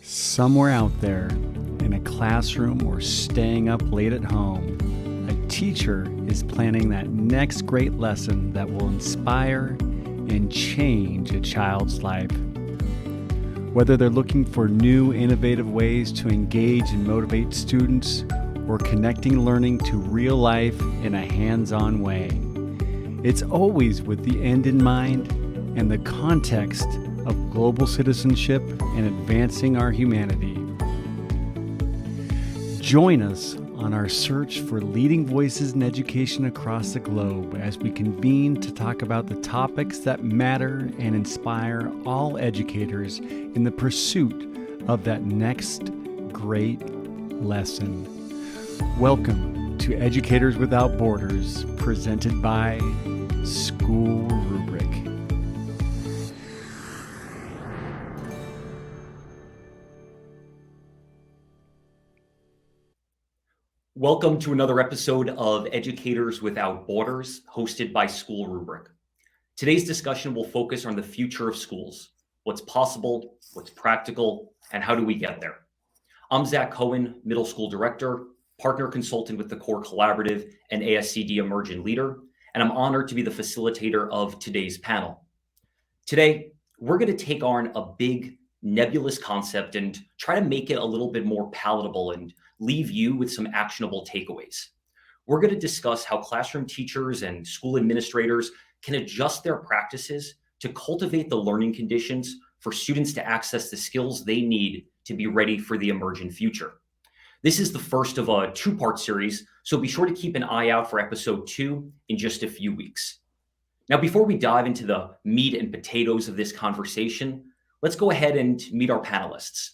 Somewhere out there, in a classroom or staying up late at home, a teacher is planning that next great lesson that will inspire and change a child's life. Whether they're looking for new, innovative ways to engage and motivate students, or connecting learning to real life in a hands-on way, it's always with the end in mind and the context of global citizenship and advancing our humanity. Join us on our search for leading voices in education across the globe as we convene to talk about the topics that matter and inspire all educators in the pursuit of that next great lesson. Welcome to Educators Without Borders, presented by SchoolRubric. Welcome to another episode of Educators Without Borders, hosted by SchoolRubric. Today's discussion will focus on the future of schools, what's possible, what's practical, and how do we get there. I'm Zach Cohen, Middle School Director, Partner Consultant with the Core Collaborative and ASCD Emergent Leader, and I'm honored to be the facilitator of today's panel. Today, we're going to take on a big, nebulous concept and try to make it a little bit more palatable and leave you with some actionable takeaways. We're going to discuss how classroom teachers and school administrators can adjust their practices to cultivate the learning conditions for students to access the skills they need to be ready for the emergent future. This is the first of a two-part series, so be sure to keep an eye out for episode 2 in just a few weeks. Now, before we dive into the meat and potatoes of this conversation, let's go ahead and meet our panelists.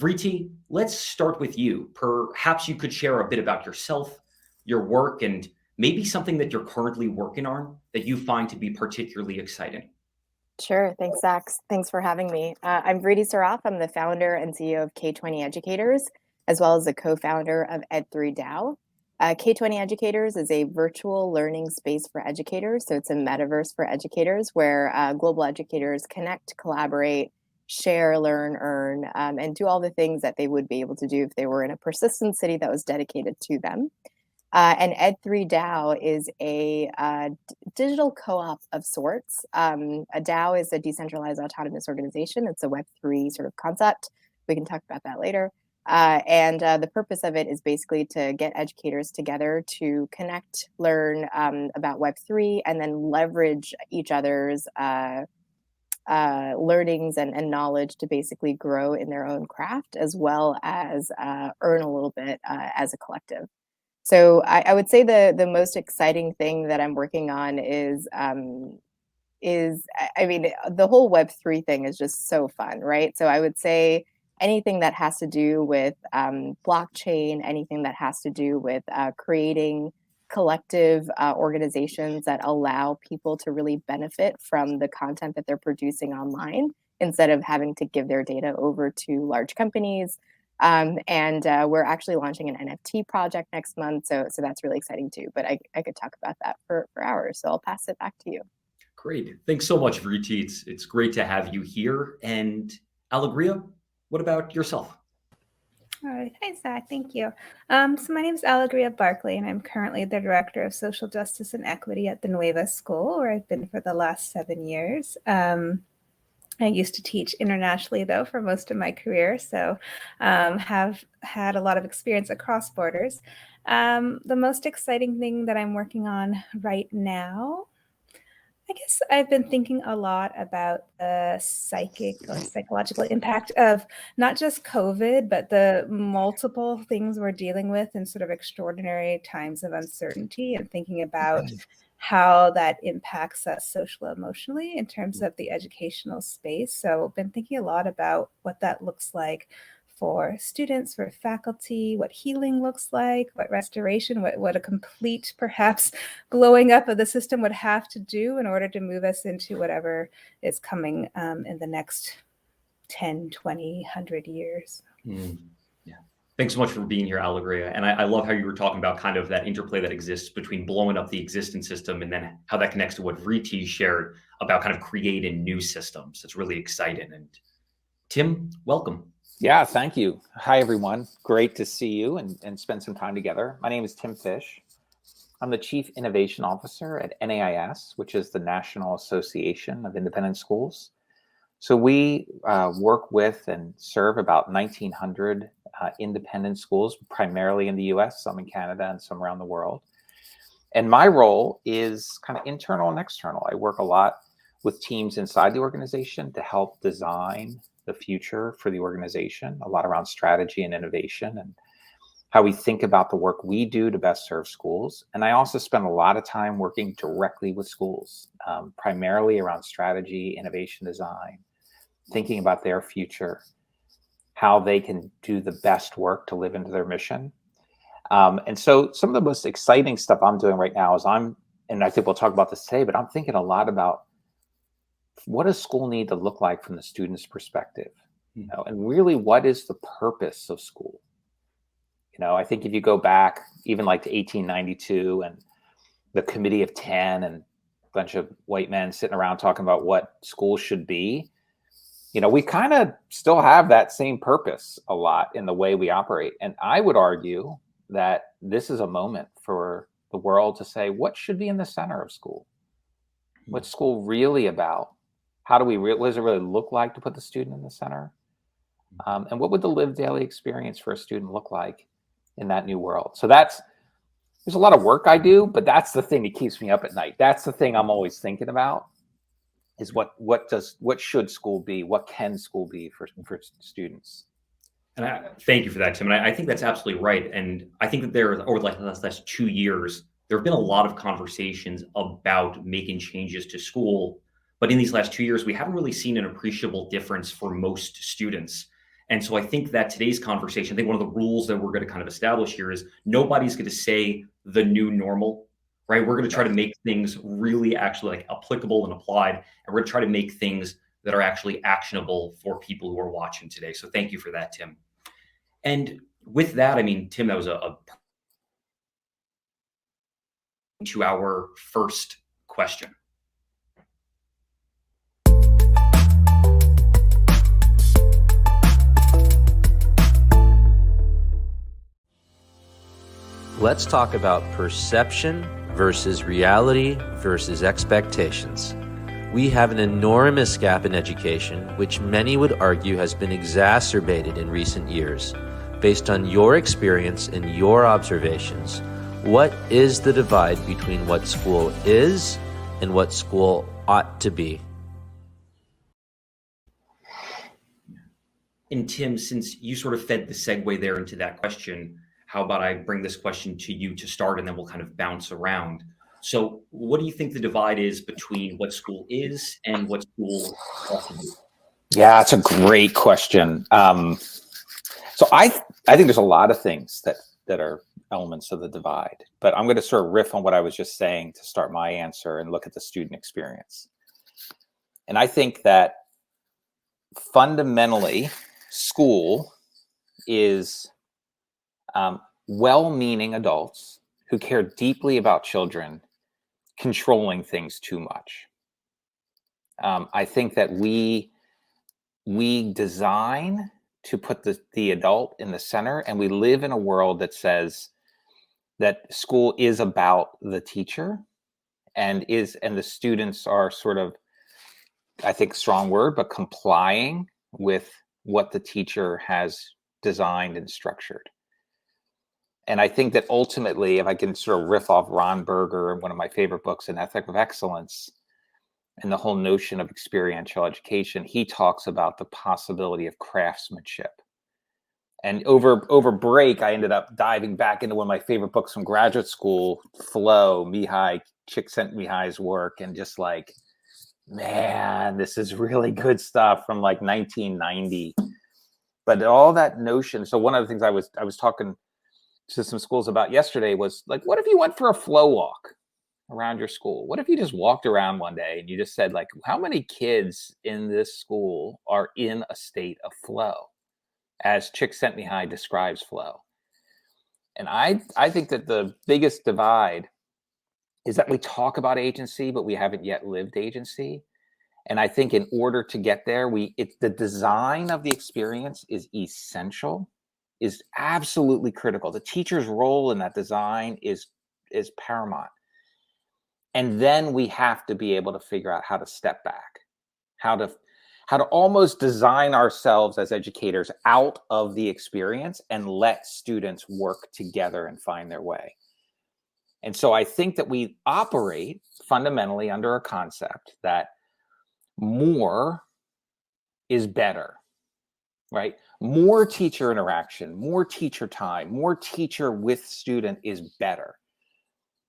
Vriti, let's start with you. Perhaps you could share a bit about yourself, your work, and maybe something that you're currently working on that you find to be particularly exciting. Sure. Thanks, Zach. Thanks for having me. I'm Vriti Saraf. I'm the founder and CEO of K20 Educators, as well as the co-founder of Ed3 DAO. K20 Educators is a virtual learning space for educators. So it's a metaverse for educators where global educators connect, collaborate, share, learn, earn, and do all the things that they would be able to do if they were in a persistent city that was dedicated to them. And Ed3 DAO is a digital co-op of sorts. A DAO is a decentralized autonomous organization. It's a Web3 sort of concept. We can talk about that later. And the purpose of it is basically to get educators together to connect, learn about Web3, and then leverage each other's learnings and knowledge to basically grow in their own craft, as well as earn a little bit as a collective. So I would say the most exciting thing that I'm working on is I mean, the whole Web3 thing is just so fun, right? So I would say anything that has to do with blockchain, anything that has to do with creating collective organizations that allow people to really benefit from the content that they're producing online instead of having to give their data over to large companies. And we're actually launching an NFT project next month. So that's really exciting too. But I could talk about that for hours. So I'll pass it back to you. Great. Thanks so much, Vriti. It's great to have you here. And Alegria, what about yourself? All right. Hi, Zach. Thank you. So my name is Alegria Barkley, and I'm currently the Director of Social Justice and Equity at the Nueva School, where I've been for the last 7 years. I used to teach internationally, though, for most of my career, so have had a lot of experience across borders. The most exciting thing that I'm working on right now, I guess I've been thinking a lot about the psychological impact of not just COVID, but the multiple things we're dealing with in sort of extraordinary times of uncertainty, and thinking about how that impacts us social emotionally in terms of the educational space. So I've been thinking a lot about what that looks like for students, for faculty, what healing looks like, what restoration, what a complete, perhaps, blowing up of the system would have to do in order to move us into whatever is coming in the next 10, 20, 100 years. Yeah. Thanks so much for being here, Alegria. And I love how you were talking about kind of that interplay that exists between blowing up the existing system and then how that connects to what Vriti shared about kind of creating new systems. It's really exciting. And Tim, welcome. Yeah, thank you. Hi, everyone. Great to see you and spend some time together. My name is Tim Fish. I'm the Chief Innovation Officer at NAIS, which is the National Association of Independent Schools. So we work with and serve about 1,900 independent schools, primarily in the US, some in Canada, and some around the world. And my role is kind of internal and external. I work a lot with teams inside the organization to help design the future for the organization, a lot around strategy and innovation and how we think about the work we do to best serve schools. And I also spend a lot of time working directly with schools, primarily around strategy, innovation design, thinking about their future, how they can do the best work to live into their mission. And so some of the most exciting stuff I'm doing right now is and I think we'll talk about this today, but I'm thinking a lot about what does school need to look like from the student's perspective, and really what is the purpose of school? I think if you go back even like to 1892 and the Committee of 10 and a bunch of white men sitting around talking about what school should be, we kind of still have that same purpose a lot in the way we operate. And I would argue that this is a moment for the world to say, what should be in the center of school? What's school really about? What does it really look like to put the student in the center? And what would the lived daily experience for a student look like in that new world? So there's a lot of work I do, but that's the thing that keeps me up at night. That's the thing I'm always thinking about is what should school be? What can school be for students? And thank you for that, Tim. And I think that's absolutely right. And I think that over the last 2 years, there have been a lot of conversations about making changes to school. But in these last 2 years, we haven't really seen an appreciable difference for most students. And so I think that today's conversation, I think one of the rules that we're going to kind of establish here is nobody's going to say the new normal, right? We're going to try to make things really actually like applicable and applied. And we're going to try to make things that are actually actionable for people who are watching today. So thank you for that, Tim. And with that, I mean, Tim, that was to our first question. Let's talk about perception versus reality versus expectations. We have an enormous gap in education, which many would argue has been exacerbated in recent years. Based on your experience and your observations, what is the divide between what school is and what school ought to be? And Tim, since you sort of fed the segue there into that question, how about I bring this question to you to start, and then we'll kind of bounce around. So what do you think the divide is between what school is and what school ought to be? Yeah, it's a great question. So I think there's a lot of things that are elements of the divide, but I'm going to sort of riff on what I was just saying to start my answer and look at the student experience. And I think that fundamentally, school is well-meaning adults who care deeply about children controlling things too much. I think that we design to put the adult in the center, and we live in a world that says that school is about the teacher and the students are sort of, I think strong word, but complying with what the teacher has designed and structured. And I think that ultimately, if I can sort of riff off Ron Berger, one of my favorite books, An Ethic of Excellence, and the whole notion of experiential education, he talks about the possibility of craftsmanship. And over break, I ended up diving back into one of my favorite books from graduate school, Flow, Csikszentmihalyi's work, and just like, man, this is really good stuff from like 1990. But all that notion. So one of the things I was talking to some schools about yesterday was like, what if you went for a flow walk around your school? What if you just walked around one day and you just said, like, how many kids in this school are in a state of flow, as Csikszentmihalyi describes flow? And I think that the biggest divide is that we talk about agency, but we haven't yet lived agency. And I think in order to get there, the design of the experience is essential, is absolutely critical. The teacher's role in that design is paramount. And then we have to be able to figure out how to step back, how to almost design ourselves as educators out of the experience and let students work together and find their way. And so I think that we operate fundamentally under a concept that more is better, right? More teacher interaction, more teacher time, more teacher with student is better.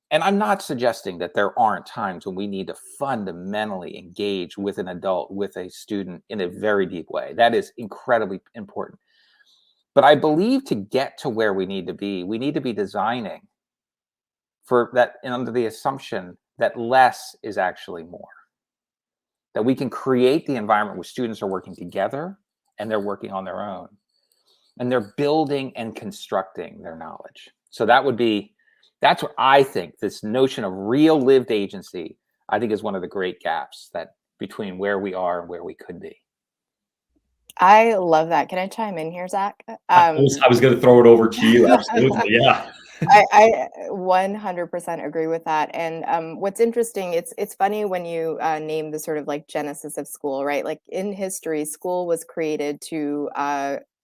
And I'm not suggesting that there aren't times when we need to fundamentally engage with an adult, with a student in a very deep way. That is incredibly important. But I believe to get to where we need to be designing for that, and under the assumption that less is actually more. That we can create the environment where students are working together and they're working on their own. And they're building and constructing their knowledge. So that's what I think, this notion of real lived agency, I think is one of the great gaps that between where we are and where we could be. I love that. Can I chime in here, Zach? I was going to throw it over to you. Absolutely. Yeah. I 100% agree with that. And what's interesting, it's funny when you name the sort of like genesis of school, right? Like in history, school was created to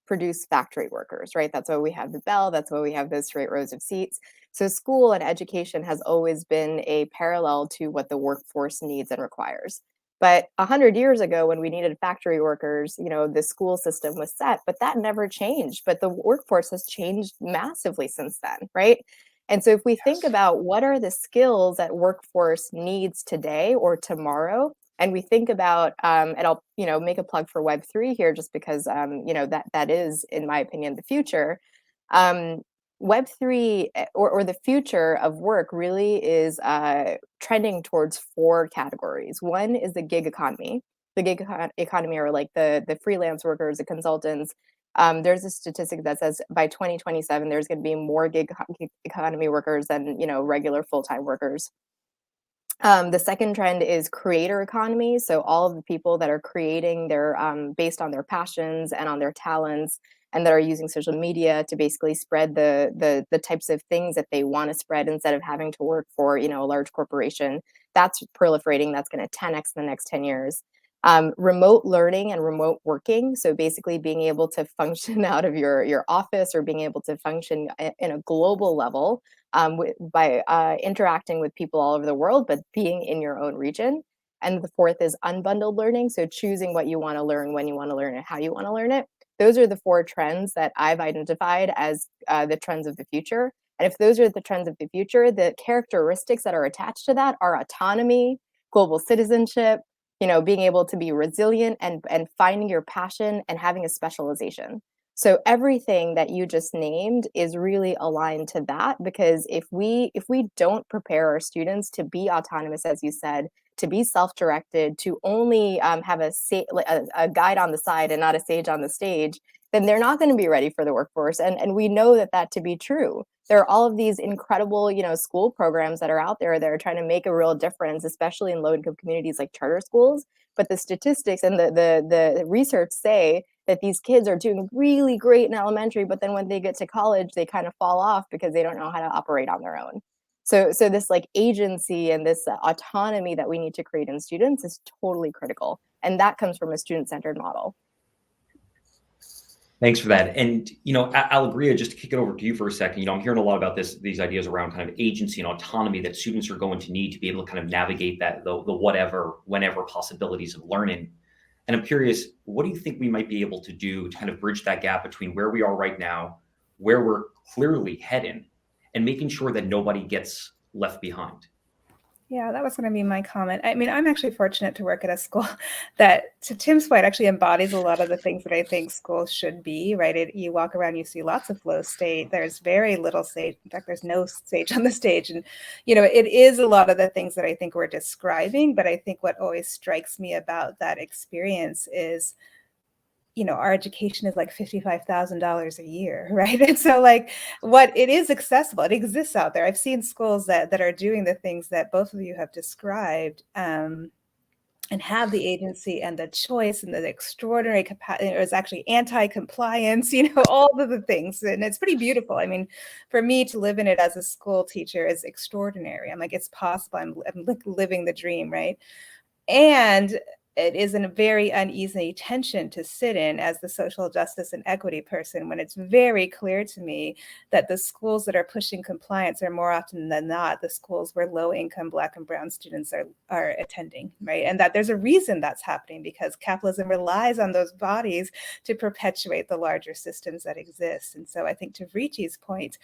produce factory workers, right? That's why we have the bell. That's why we have those straight rows of seats. So school and education has always been a parallel to what the workforce needs and requires. But 100 years ago, when we needed factory workers, the school system was set, but that never changed. But the workforce has changed massively since then, right? And so if we think about what are the skills that workforce needs today or tomorrow, and we think about, and I'll, make a plug for Web3 here, just because, that is, in my opinion, the future. Web3 or the future of work really is trending towards 4 categories. One is the gig economy. The gig economy are like the freelance workers, the consultants. There's a statistic that says by 2027, there's going to be more gig economy workers than, regular full-time workers. The second trend is creator economy. So all of the people that are creating their based on their passions and on their talents, and that are using social media to basically spread the types of things that they want to spread instead of having to work for, a large corporation. That's proliferating. That's going to 10x in the next 10 years. Remote learning and remote working. So basically being able to function out of your office, or being able to function in a global level by interacting with people all over the world, but being in your own region. And the fourth is unbundled learning. So choosing what you want to learn, when you want to learn it, how you want to learn it. Those are the 4 trends that I've identified as the trends of the future. And if those are the trends of the future, the characteristics that are attached to that are autonomy, global citizenship, being able to be resilient and finding your passion and having a specialization. So everything that you just named is really aligned to that, because if we don't prepare our students to be autonomous, as you said, to be self-directed, to only have a guide on the side and not a sage on the stage, then they're not going to be ready for the workforce. And we know that to be true. There are all of these incredible, school programs that are out there that are trying to make a real difference, especially in low-income communities like charter schools. But the statistics and the research say that these kids are doing really great in elementary, but then when they get to college, they kind of fall off because they don't know how to operate on their own. So this like agency and this autonomy that we need to create in students is totally critical. And that comes from a student-centered model. Thanks for that. And, Alegria, just to kick it over to you for a second, I'm hearing a lot about these ideas around kind of agency and autonomy that students are going to need to be able to kind of navigate that, the whatever, whenever possibilities of learning. And I'm curious, what do you think we might be able to do to kind of bridge that gap between where we are right now, where we're clearly heading, and making sure that nobody gets left behind? Yeah, that was going to be my comment. I mean, I'm actually fortunate to work at a school that, to Tim's point, actually embodies a lot of the things that I think schools should be, right? You walk around, you see lots of flow state. There's very little stage. In fact, there's no stage on the stage. And, it is a lot of the things that I think we're describing. But I think what always strikes me about that experience is, our education is like $55,000 a year, right? And so what it is accessible, it exists out there. I've seen schools that are doing the things that both of you have described. and have the agency and the choice and the extraordinary capacity. It was actually anti-compliance, all of the things. And it's pretty beautiful. I mean, for me to live in it as a school teacher is extraordinary. I'm like, it's possible. I'm like living the dream, right? And it is a very uneasy tension to sit in as the social justice and equity person when it's very clear to me that the schools that are pushing compliance are more often than not the schools where low-income Black and Brown students are attending, right? And that there's a reason that's happening, because capitalism relies on those bodies to perpetuate the larger systems that exist. And so I think, to Ricci's point,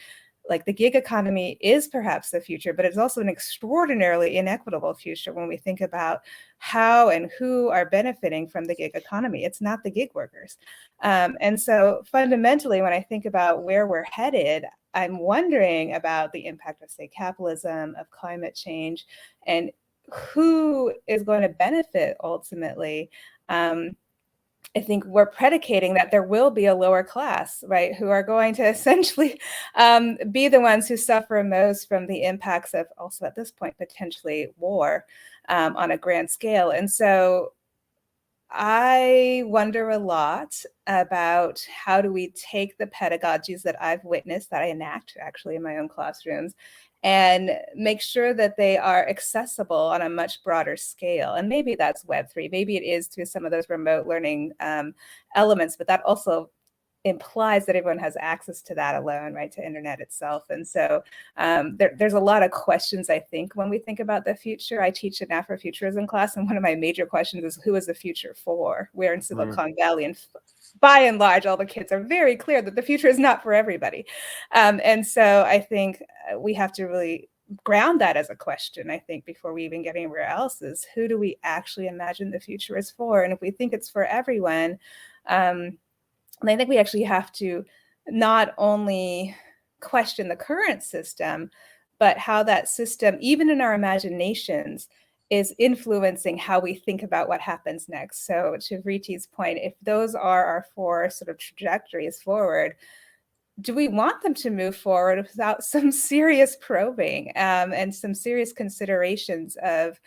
like, the gig economy is perhaps the future, but it's also an extraordinarily inequitable future when we think about how and who are benefiting from the gig economy. It's not the gig workers. And so fundamentally, when I think about where we're headed, I'm wondering about the impact of, say, capitalism, of climate change, and who is going to benefit ultimately. I think we're predicating that there will be a lower class, right, who are going to essentially be the ones who suffer most from the impacts of, also at this point, potentially war on a grand scale. And so I wonder a lot about how do we take the pedagogies that I've witnessed, that I enact actually in my own classrooms, and make sure that they are accessible on a much broader scale. And maybe that's Web3, maybe it is through some of those remote learning elements, but that also implies that everyone has access to that alone, right, to internet itself. And so there's a lot of questions, I think, when we think about the future. I teach an Afrofuturism class, and one of my major questions is, who is the future for? We're in Silicon Valley, and by and large, all the kids are very clear that the future is not for everybody. And so I think we have to really ground that as a question, I think, before we even get anywhere else, is who do we actually imagine the future is for? And if we think it's for everyone, and I think we actually have to not only question the current system, but how that system, even in our imaginations, is influencing how we think about what happens next. So to Ricci's point, if those are our four sort of trajectories forward, do we want them to move forward without some serious probing and some serious considerations of,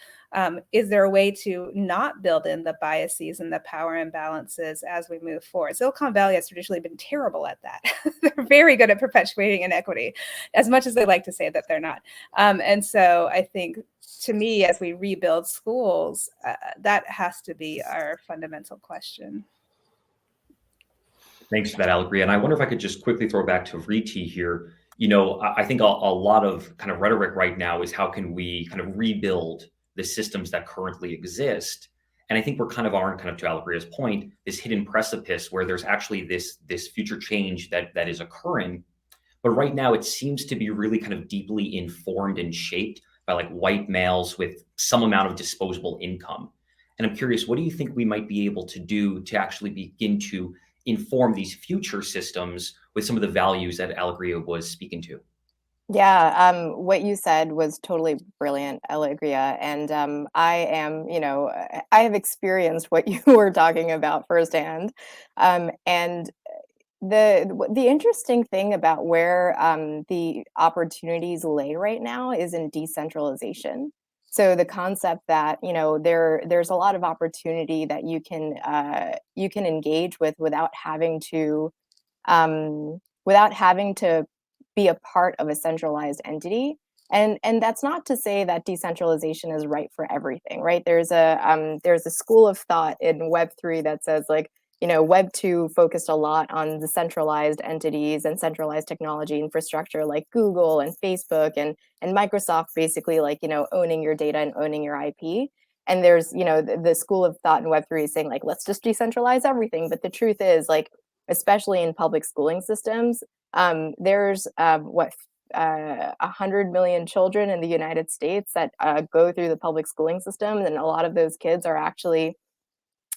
is there a way to not build in the biases and the power imbalances as we move forward? Silicon Valley has traditionally been terrible at that. They're very good at perpetuating inequity, as much as they like to say that they're not. And so I think, to me, as we rebuild schools, that has to be our fundamental question. Thanks for that, Alegria. And I wonder if I could just quickly throw back to Ricci here. I think a lot of kind of rhetoric right now is, how can we kind of rebuild the systems that currently exist? And I think we're kind of on, kind of to Alegria's point, this hidden precipice where there's actually this future change that is occurring. But right now it seems to be really kind of deeply informed and shaped by like white males with some amount of disposable income. And I'm curious, what do you think we might be able to do to actually begin to inform these future systems with some of the values that Alegria was speaking to? Yeah, what you said was totally brilliant, Alegria. And I have experienced what you were talking about firsthand. And the interesting thing about where the opportunities lay right now is in decentralization. So the concept that there's a lot of opportunity that you can engage with without having to be a part of a centralized entity. And that's not to say that decentralization is right for everything, right? There's a school of thought in Web3 that says, like, Web 2 focused a lot on the centralized entities and centralized technology infrastructure like Google and Facebook and Microsoft, basically, like, owning your data and owning your IP. And there's, the school of thought in Web 3 is saying, like, let's just decentralize everything. But the truth is, like, especially in public schooling systems, there's 100 million children in the United States that go through the public schooling system. And a lot of those kids are actually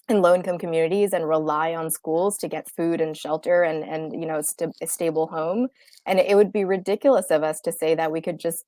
in low-income communities and rely on schools to get food and shelter and a stable home. And it would be ridiculous of us to say that we could just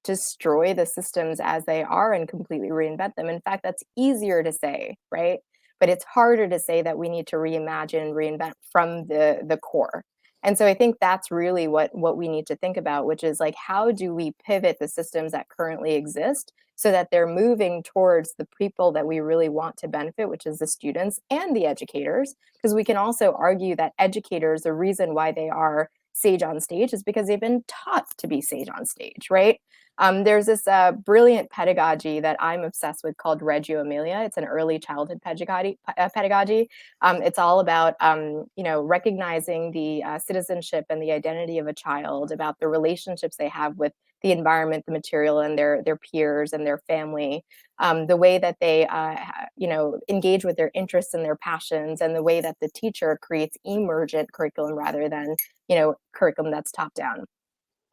destroy the systems as they are and completely reinvent them. In fact, that's easier to say, right? But it's harder to say that we need to reimagine, reinvent from the core. And so I think that's really what we need to think about, which is like, how do we pivot the systems that currently exist so that they're moving towards the people that we really want to benefit, which is the students and the educators? Because we can also argue that educators, the reason why they are sage on stage is because they've been taught to be sage on stage, right? There's this brilliant pedagogy that I'm obsessed with called Reggio Emilia. It's an early childhood pedagogy. It's all about recognizing the citizenship and the identity of a child, about the relationships they have with the environment, the material, and their peers and their family, the way that they engage with their interests and their passions, and the way that the teacher creates emergent curriculum rather than curriculum that's top down.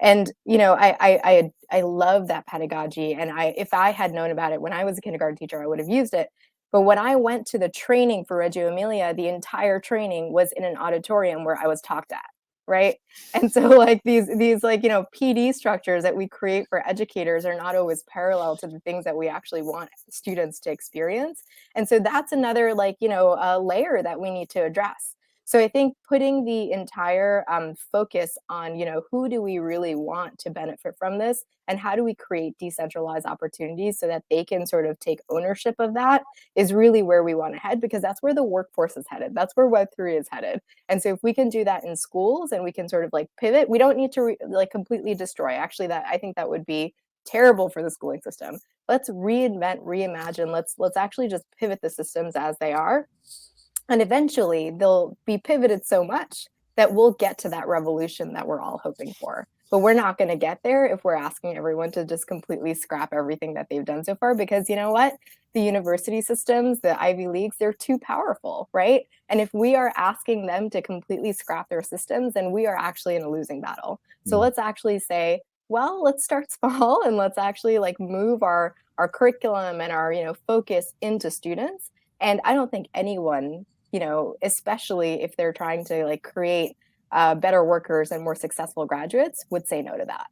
And I love that pedagogy, and if I had known about it when I was a kindergarten teacher, I would have used it. But when I went to the training for Reggio Emilia, the entire training was in an auditorium where I was talked at, right? And so like these PD structures that we create for educators are not always parallel to the things that we actually want students to experience. And so that's another layer that we need to address. So I think putting the entire focus on, who do we really want to benefit from this, and how do we create decentralized opportunities so that they can sort of take ownership of that, is really where we want to head, because that's where the workforce is headed. That's where Web3 is headed. And so if we can do that in schools and we can sort of like pivot, we don't need to completely destroy. Actually, I think that would be terrible for the schooling system. Let's reinvent, reimagine. Let's actually just pivot the systems as they are. And eventually they'll be pivoted so much that we'll get to that revolution that we're all hoping for. But we're not going to get there if we're asking everyone to just completely scrap everything that they've done so far, because you know what? The university systems, the Ivy Leagues, they're too powerful, right? And if we are asking them to completely scrap their systems, then we are actually in a losing battle. So let's actually say, well, let's start small and let's actually move our curriculum and our focus into students. And I don't think anyone, especially if they're trying to create better workers and more successful graduates, would say no to that.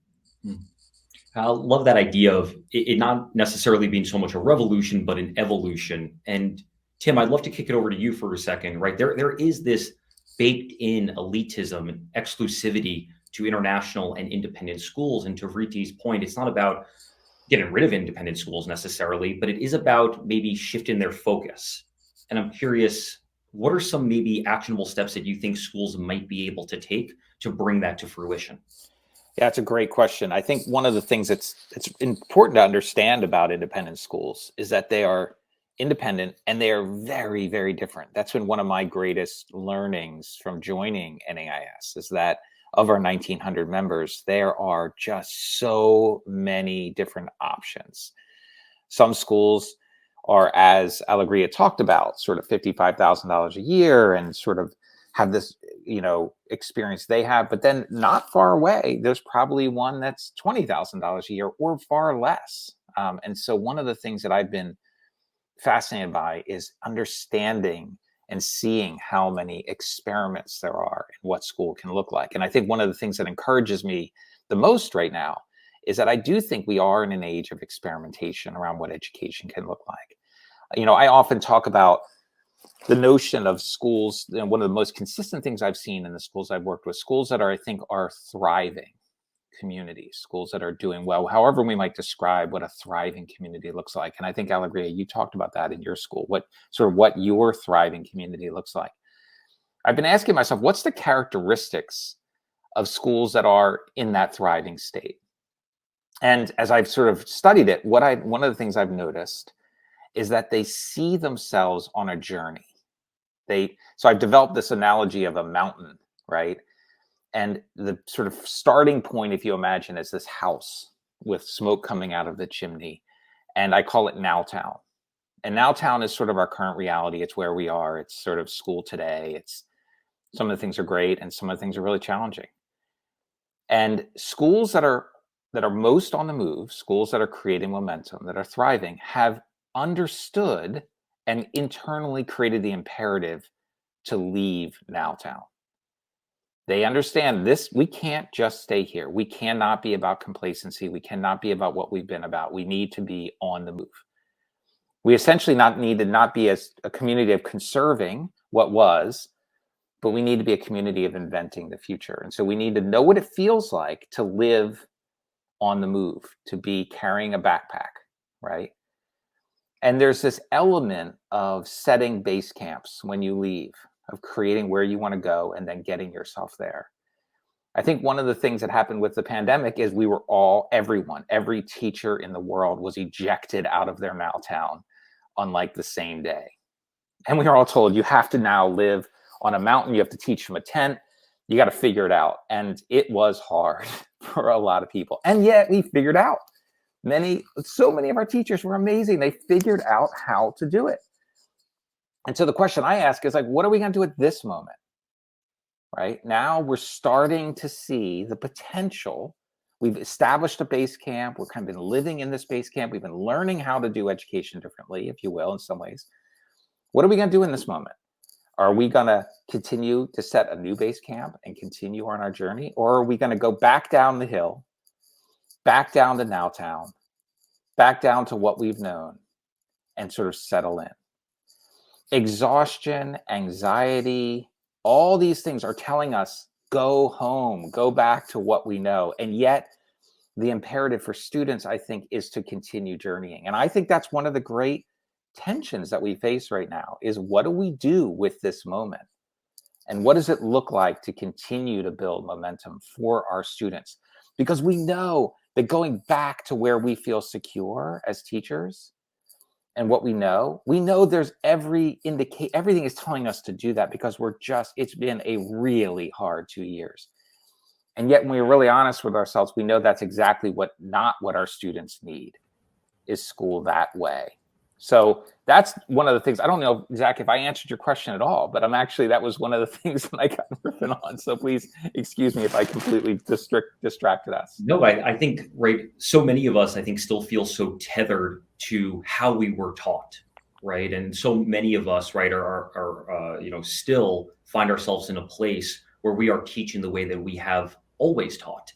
I love that idea of it not necessarily being so much a revolution, but an evolution. And Tim, I'd love to kick it over to you for a second, right? There is this baked in elitism and exclusivity to international and independent schools. And to Vriti's point, it's not about getting rid of independent schools necessarily, but it is about maybe shifting their focus. And I'm curious, what are some maybe actionable steps that you think schools might be able to take to bring that to fruition? Yeah, it's a great question. I think one of the things it's important to understand about independent schools is that they are independent and they are very, very different. That's been one of my greatest learnings from joining NAIS, is that of our 1,900 members, there are just so many different options. Some schools are, as Allegria talked about, sort of $55,000 a year and sort of have this, experience they have. But then not far away, there's probably one that's $20,000 a year or far less. And so one of the things that I've been fascinated by is understanding and seeing how many experiments there are and what school can look like. And I think one of the things that encourages me the most right now is that I do think we are in an age of experimentation around what education can look like. I often talk about the notion of schools, one of the most consistent things I've seen in the schools I've worked with, schools that I think are thriving communities, schools that are doing well, however we might describe what a thriving community looks like. And I think, Allegria, you talked about that in your school, what your thriving community looks like. I've been asking myself, what's the characteristics of schools that are in that thriving state? And as I've sort of studied it, one of the things I've noticed is that they see themselves on a journey. So I've developed this analogy of a mountain, right? And the sort of starting point, if you imagine, is this house with smoke coming out of the chimney. And I call it Nowtown. And Nowtown is sort of our current reality. It's where we are. It's sort of school today. It's some of the things are great and some of the things are really challenging. And schools that are most on the move, schools that are creating momentum, that are thriving, have understood and internally created the imperative to leave Nowtown. They understand this. We can't just stay here. We cannot be about complacency. We cannot be about what we've been about. We need to be on the move. We essentially need to not be as a community of conserving what was, but we need to be a community of inventing the future. And so we need to know what it feels like to live on the move, to be carrying a backpack, right? And there's this element of setting base camps when you leave, of creating where you want to go and then getting yourself there. I think one of the things that happened with the pandemic is we were every teacher in the world was ejected out of their Maltown on like the same day. And we were all told, you have to now live on a mountain, you have to teach from a tent, you got to figure it out. And it was hard for a lot of people. And yet we figured out. So many of our teachers were amazing. They figured out how to do it. And so the question I ask is like, what are we going to do at this moment? Right now, we're starting to see the potential. We've established a base camp. We're kind of been living in this base camp. We've been learning how to do education differently, if you will, in some ways. What are we going to do in this moment? Are we going to continue to set a new base camp and continue on our journey? Or are we going to go back down the hill, back down to Nowtown, back down to what we've known, and sort of settle in? Exhaustion, anxiety, all these things are telling us, go home, go back to what we know. And yet the imperative for students, I think, is to continue journeying. And I think that's one of the great tensions that we face right now is, what do we do with this moment? And what does it look like to continue to build momentum for our students? Because we know that going back to where we feel secure as teachers and what we know there's everything is telling us to do that, because it's been a really hard 2 years. And yet when we're really honest with ourselves, we know that's exactly not what our students need, is school that way. So that's one of the things. I don't know, Zach, if I answered your question at all, but that was one of the things that I got ripping on. So please excuse me if I completely distracted us. No, I think, right, so many of us, I think, still feel so tethered to how we were taught, right? And so many of us, right, are still find ourselves in a place where we are teaching the way that we have always taught.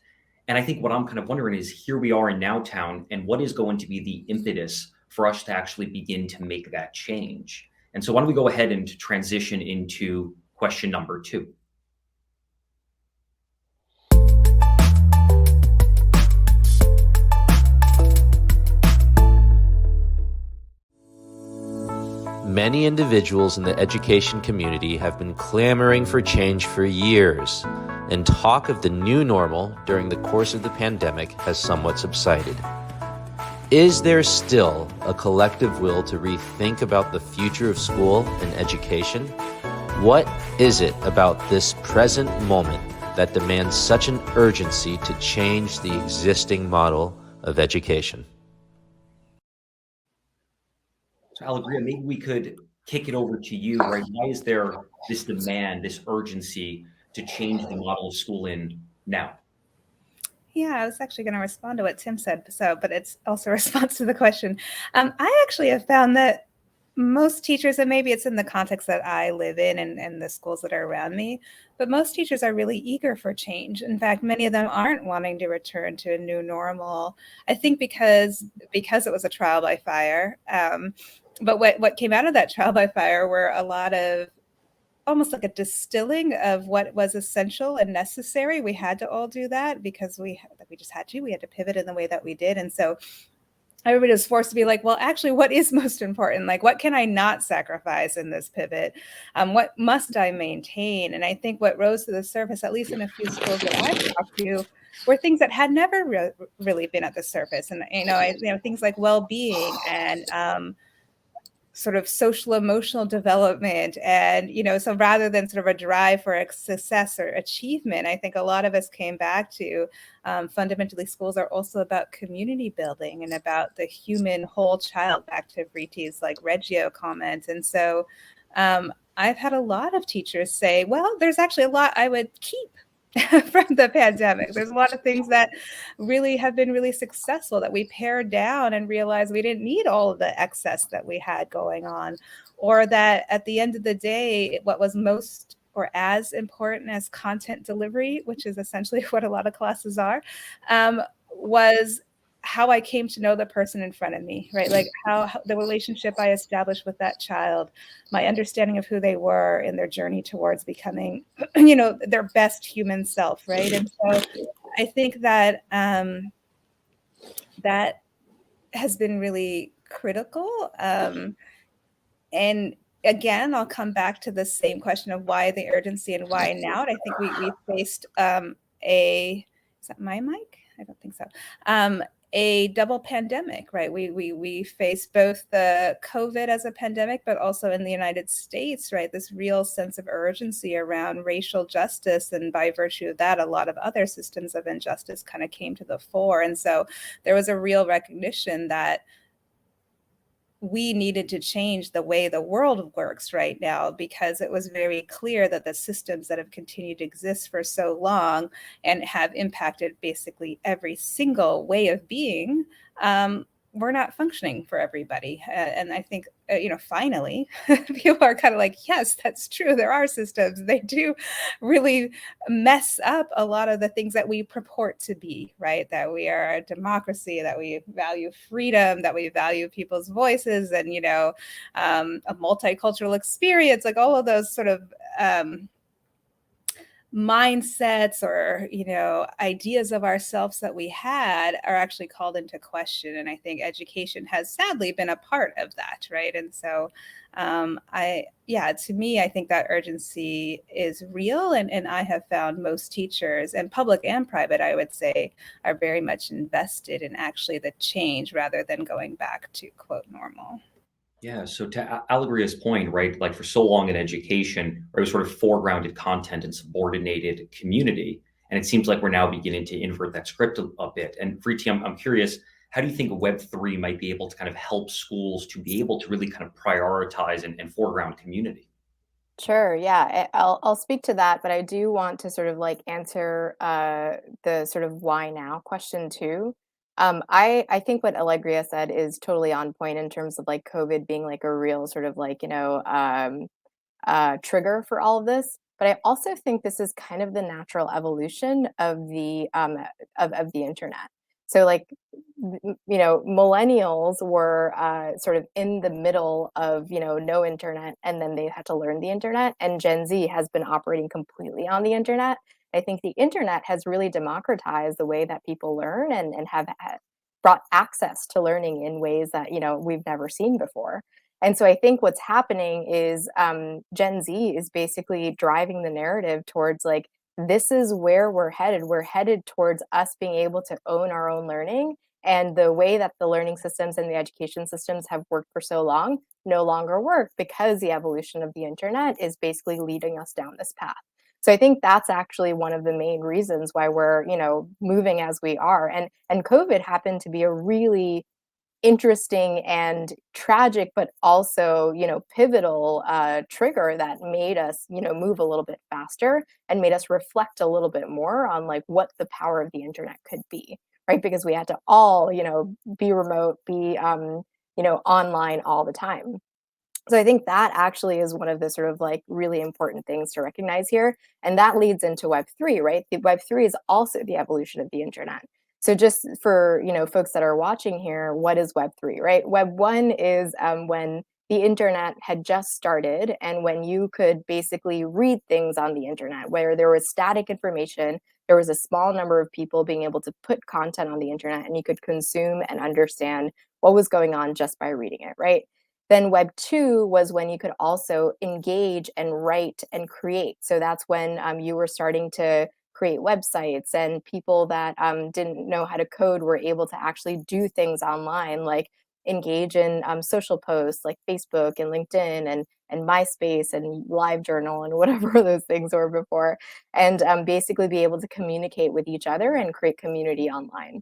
And I think what I'm kind of wondering is, here we are in Nowtown, and what is going to be the impetus for us to actually begin to make that change? And so why don't we go ahead and transition into question number 2. Many individuals in the education community have been clamoring for change for years, and talk of the new normal during the course of the pandemic has somewhat subsided. Is there still a collective will to rethink about the future of school and education? What is it about this present moment that demands such an urgency to change the existing model of education? So Alegria, maybe we could kick it over to you, right? Why is there this demand, this urgency to change the model of school in now? Yeah, I was actually going to respond to what Tim said, but it's also a response to the question. I actually have found that most teachers, and maybe it's in the context that I live in and the schools that are around me, but most teachers are really eager for change. In fact, many of them aren't wanting to return to a new normal. I think because it was a trial by fire. But what came out of that trial by fire were a lot of almost like a distilling of what was essential and necessary. We had to all do that because we just had to. We had to pivot in the way that we did. And so everybody was forced to be like, well, actually, what is most important? Like, what can I not sacrifice in this pivot? What must I maintain? And I think what rose to the surface, at least in a few schools that I've talked to, were things that had never really been at the surface. And, things like well-being and sort of social emotional development. And, so rather than sort of a drive for success or achievement, I think a lot of us came back to fundamentally schools are also about community building and about the human whole child, back to Vriti's like Reggio comment. And so I've had a lot of teachers say, well, there's actually a lot I would keep from the pandemic. There's a lot of things that really have been really successful that we pared down and realized we didn't need all of the excess that we had going on, or that at the end of the day, what was most or as important as content delivery, which is essentially what a lot of classes are, was how I came to know the person in front of me, right? Like how the relationship I established with that child, my understanding of who they were in their journey towards becoming, their best human self, right? And so I think that that has been really critical. And again, I'll come back to the same question of why the urgency and why now. And I think we faced is that my mic? I don't think so. A double pandemic, right? We faced both the COVID as a pandemic, but also in the United States, right? This real sense of urgency around racial justice. And by virtue of that, a lot of other systems of injustice kind of came to the fore. And so there was a real recognition that we needed to change the way the world works right now, because it was very clear that the systems that have continued to exist for so long and have impacted basically every single way of being were not functioning for everybody. And I think, finally, people are kind of like, yes, that's true. There are systems. They do really mess up a lot of the things that we purport to be, right? That we are a democracy, that we value freedom, that we value people's voices, and, a multicultural experience, like all of those sort of mindsets or ideas of ourselves that we had are actually called into question. And I think education has sadly been a part of that, right? And so to me, I think that urgency is real, and I have found most teachers, and public and private, I would say, are very much invested in actually the change rather than going back to quote normal. Yeah. So to Alegria's point, right, like for so long in education, it was sort of foregrounded content and subordinated community. And it seems like we're now beginning to invert that script a bit. And Preeti, I'm curious, how do you think Web3 might be able to kind of help schools to be able to really kind of prioritize and foreground community? Sure. Yeah, I'll speak to that, but I do want to sort of like answer the sort of why now question too. I think what Allegria said is totally on point in terms of like COVID being like a real sort of like trigger for all of this. But I also think this is kind of the natural evolution of the internet. So like millennials were sort of in the middle of no internet, and then they had to learn the internet, and Gen Z has been operating completely on the internet. I think the internet has really democratized the way that people learn and have brought access to learning in ways that we've never seen before. And so I think what's happening is Gen Z is basically driving the narrative towards like, this is where we're headed. We're headed towards us being able to own our own learning. And the way that the learning systems and the education systems have worked for so long no longer work, because the evolution of the internet is basically leading us down this path. So I think that's actually one of the main reasons why we're, moving as we are. And COVID happened to be a really interesting and tragic, but also, pivotal trigger that made us, move a little bit faster and made us reflect a little bit more on like what the power of the internet could be, right? Because we had to all, be remote, be, online all the time. So I think that actually is one of the sort of like really important things to recognize here. And that leads into Web3, right? The Web3 is also the evolution of the internet. So just for, folks that are watching here, what is Web3, right? Web1 is when the internet had just started, and when you could basically read things on the internet, where there was static information, there was a small number of people being able to put content on the internet, and you could consume and understand what was going on just by reading it, right? Then Web 2 was when you could also engage and write and create. So that's when you were starting to create websites, and people that didn't know how to code were able to actually do things online, like engage in social posts like Facebook and LinkedIn and MySpace and LiveJournal and whatever those things were before, and basically be able to communicate with each other and create community online.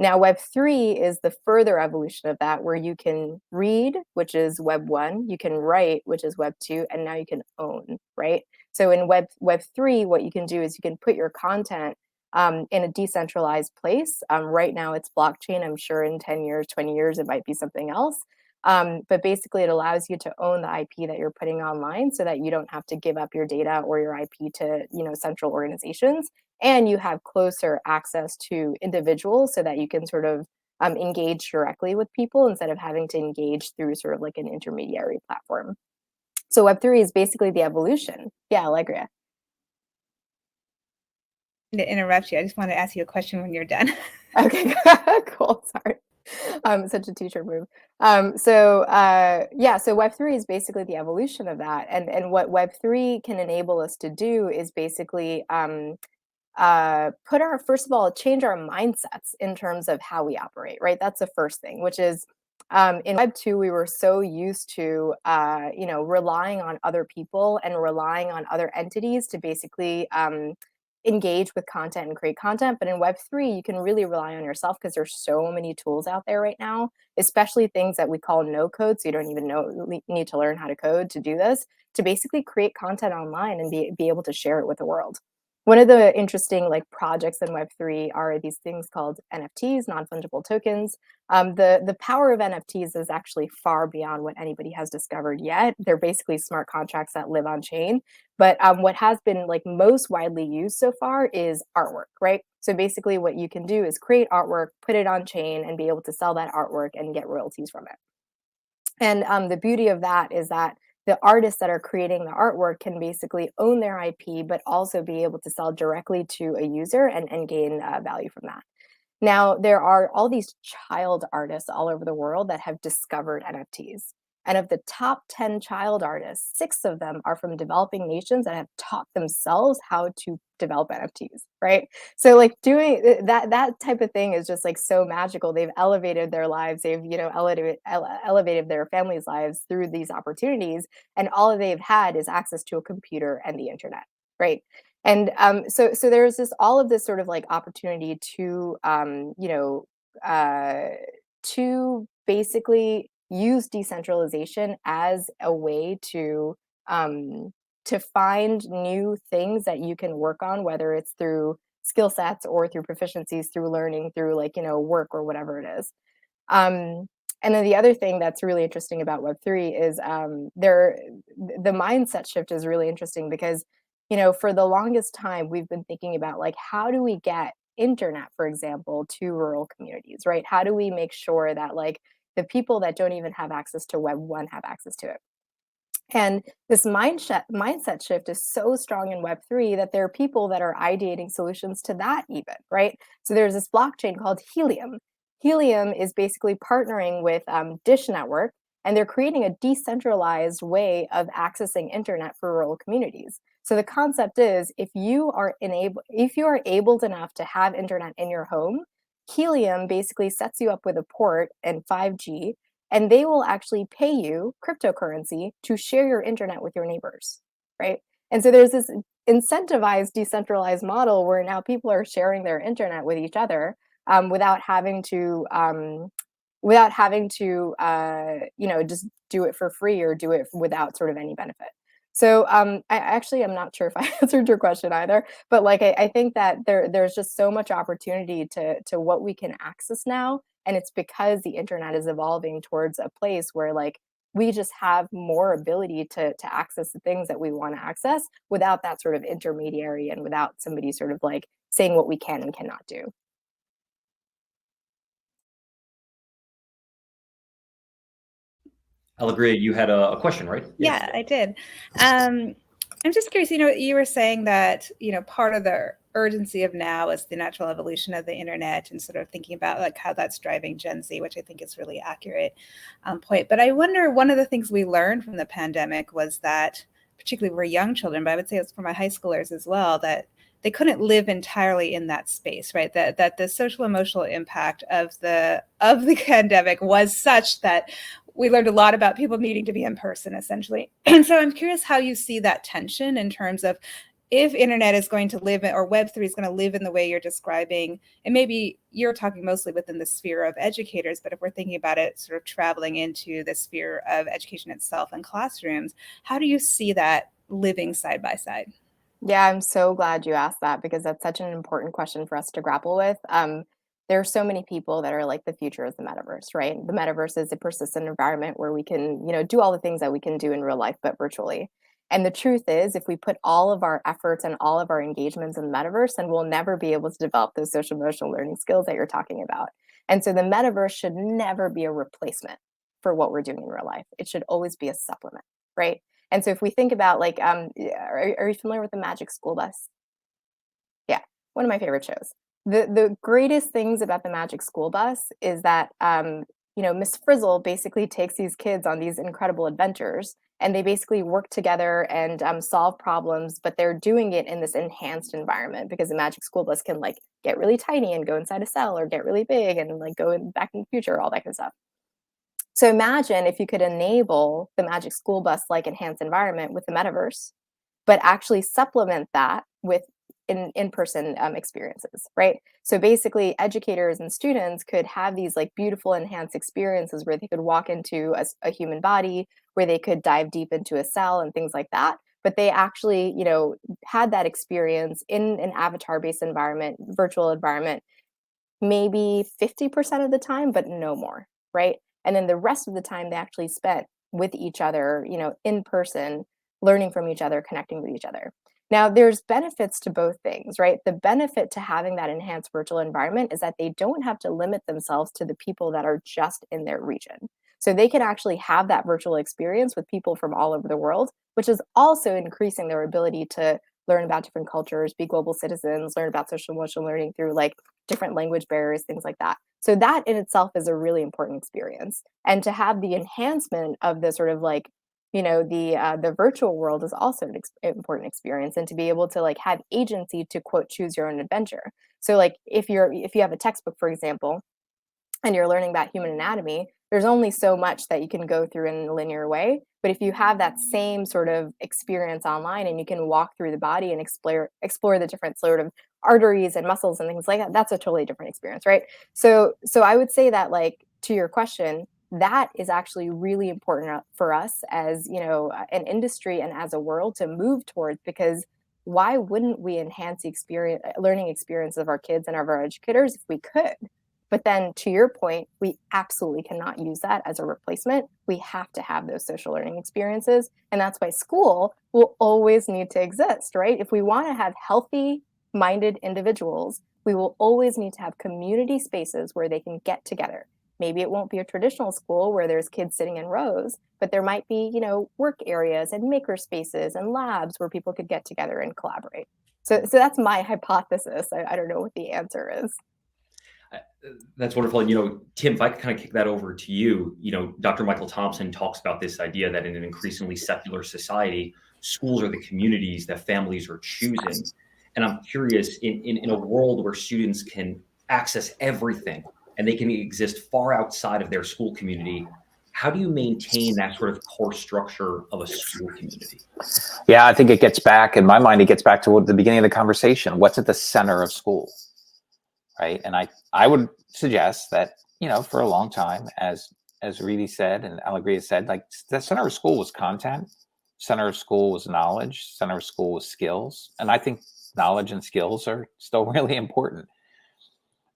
Now, Web 3 is the further evolution of that, where you can read, which is Web 1, you can write, which is Web 2, and now you can own, right? So in Web 3, what you can do is you can put your content in a decentralized place. Right now, it's blockchain. I'm sure in 10 years, 20 years, it might be something else. But basically, it allows you to own the IP that you're putting online, so that you don't have to give up your data or your IP to central organizations. And you have closer access to individuals, so that you can sort of engage directly with people instead of having to engage through sort of like an intermediary platform. So Web3 is basically the evolution. Yeah, Allegria. To interrupt you, I just want to ask you a question when you're done. Okay, cool. Sorry. Such a teacher move. So Web3 is basically the evolution of that. And what Web3 can enable us to do is basically first of all, change our mindsets in terms of how we operate, right? That's the first thing, which is in Web2, we were so used to, relying on other people and relying on other entities to basically engage with content and create content. But in Web3, you can really rely on yourself because there's so many tools out there right now, especially things that we call no code. So you don't even need to learn how to code to do this, to basically create content online and be able to share it with the world. One of the interesting projects in Web3 are these things called NFTs, non-fungible tokens. The power of NFTs is actually far beyond what anybody has discovered yet. They're basically smart contracts that live on chain. But what has been most widely used so far is artwork, right? So basically what you can do is create artwork, put it on chain, and be able to sell that artwork and get royalties from it. And the beauty of that is that the artists that are creating the artwork can basically own their IP, but also be able to sell directly to a user and gain value from that. Now, there are all these child artists all over the world that have discovered NFTs. And of the top 10 child artists, 6 of them are from developing nations that have taught themselves how to develop NFTs, right? So doing that type of thing is just so magical. They've elevated their lives. They've, elevated their families' lives through these opportunities. And all they've had is access to a computer and the internet, right? And so there's all of this sort of opportunity to, to basically use decentralization as a way to find new things that you can work on, whether it's through skill sets or through proficiencies, through learning, through work or whatever it is. And then the other thing that's really interesting about Web3 is the mindset shift is really interesting because, for the longest time, we've been thinking about how do we get internet, for example, to rural communities, right? How do we make sure that the people that don't even have access to Web1 have access to it? And this mindset shift is so strong in Web3 that there are people that are ideating solutions to that even, right? So there's this blockchain called Helium. Helium is basically partnering with Dish Network, and they're creating a decentralized way of accessing internet for rural communities. So the concept is if you are able enough to have internet in your home, Helium basically sets you up with a port and 5G, and they will actually pay you cryptocurrency to share your internet with your neighbors, right? And so there's this incentivized, decentralized model where now people are sharing their internet with each other without having to just do it for free or do it without sort of any benefit. So I'm not sure if I answered your question either, but I think that there's just so much opportunity to what we can access now. And it's because the internet is evolving towards a place where we just have more ability to access the things that we want to access without that sort of intermediary and without somebody sort of saying what we can and cannot do. Allegria, you had a question, right? Yeah, I did. I'm just curious, you were saying that, part of the urgency of now is the natural evolution of the internet and sort of thinking about how that's driving Gen Z, which I think is really accurate point. But I wonder, one of the things we learned from the pandemic was that, particularly for young children, but I would say it's for my high schoolers as well, that they couldn't live entirely in that space, right? That the social emotional impact of the pandemic was such that we learned a lot about people needing to be in person, essentially. And so I'm curious how you see that tension in terms of if internet is going to live or Web3 is going to live in the way you're describing, and maybe you're talking mostly within the sphere of educators, but if we're thinking about it sort of traveling into the sphere of education itself and classrooms, how do you see that living side by side? Yeah, I'm so glad you asked that because that's such an important question for us to grapple with. There are so many people that are the future is the metaverse, right? The metaverse is a persistent environment where we can, do all the things that we can do in real life, but virtually. And the truth is, if we put all of our efforts and all of our engagements in the metaverse, then we'll never be able to develop those social emotional learning skills that you're talking about. And so the metaverse should never be a replacement for what we're doing in real life. It should always be a supplement, right? And so if we think about like, are you familiar with the Magic School Bus? Yeah, one of my favorite shows. The greatest things about the Magic School Bus is that, Miss Frizzle basically takes these kids on these incredible adventures, and they basically work together and solve problems, but they're doing it in this enhanced environment because the Magic School Bus can like get really tiny and go inside a cell, or get really big and like go back in the future, all that kind of stuff. So imagine if you could enable the Magic School Bus like enhanced environment with the metaverse, but actually supplement that with in-person experiences, right? So basically educators and students could have these like beautiful enhanced experiences where they could walk into a human body, where they could dive deep into a cell and things like that. But they actually, had that experience in an avatar-based environment, virtual environment, maybe 50% of the time, but no more, right? And then the rest of the time they actually spent with each other, in person, learning from each other, connecting with each other. Now, there's benefits to both things, right? The benefit to having that enhanced virtual environment is that they don't have to limit themselves to the people that are just in their region. So they can actually have that virtual experience with people from all over the world, which is also increasing their ability to learn about different cultures, be global citizens, learn about social emotional learning through like different language barriers, things like that. So that in itself is a really important experience. And to have the enhancement of the sort of like, the virtual world is also an important experience, and to be able to like have agency to quote choose your own adventure. So like if you have a textbook, for example, and you're learning about human anatomy, there's only so much that you can go through in a linear way. But if you have that same sort of experience online and you can walk through the body and explore the different sort of arteries and muscles and things like that, that's a totally different experience, right? So I would say that, like, to your question, that is actually really important for us as, an industry and as a world to move towards, because why wouldn't we enhance the learning experience of our kids and of our educators if we could? But then to your point, we absolutely cannot use that as a replacement. We have to have those social learning experiences. And that's why school will always need to exist, right? If we want to have healthy minded individuals, we will always need to have community spaces where they can get together. Maybe it won't be a traditional school where there's kids sitting in rows, but there might be, work areas and maker spaces and labs where people could get together and collaborate. So that's my hypothesis. I don't know what the answer is. That's wonderful. And, Tim, if I could kind of kick that over to you, Dr. Michael Thompson talks about this idea that in an increasingly secular society, schools are the communities that families are choosing. And I'm curious, in a world where students can access everything and they can exist far outside of their school community, how do you maintain that sort of core structure of a school community? Yeah, I think it gets back, in my mind, it gets back to the beginning of the conversation. What's at the center of school, right? And I would suggest that, for a long time, as Reedy said and Alegria said, like, the center of school was content, center of school was knowledge, center of school was skills. And I think knowledge and skills are still really important.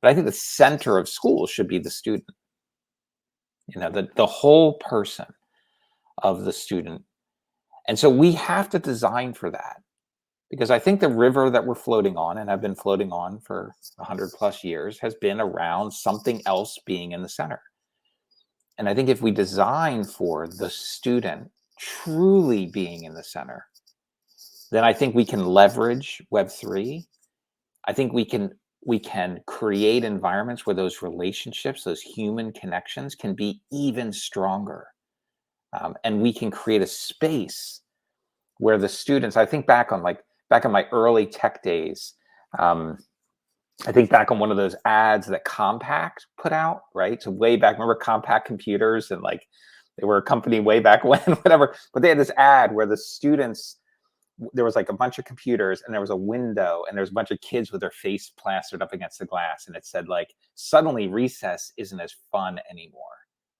But I think the center of school should be the student. The whole person of the student. And so we have to design for that, because I think the river that we're floating on, and have been floating on for 100+ years, has been around something else being in the center. And I think if we design for the student truly being in the center, then I think we can leverage Web3. I think we can create environments where those relationships, those human connections, can be even stronger. And we can create a space where the students, I think back on my early tech days, I think back on one of those ads that Compaq put out, right? So way back, remember Compaq computers, and like they were a company way back when, whatever. But they had this ad where the students, there was like a bunch of computers and there was a window and there was a bunch of kids with their face plastered up against the glass. And it said, like, suddenly recess isn't as fun anymore,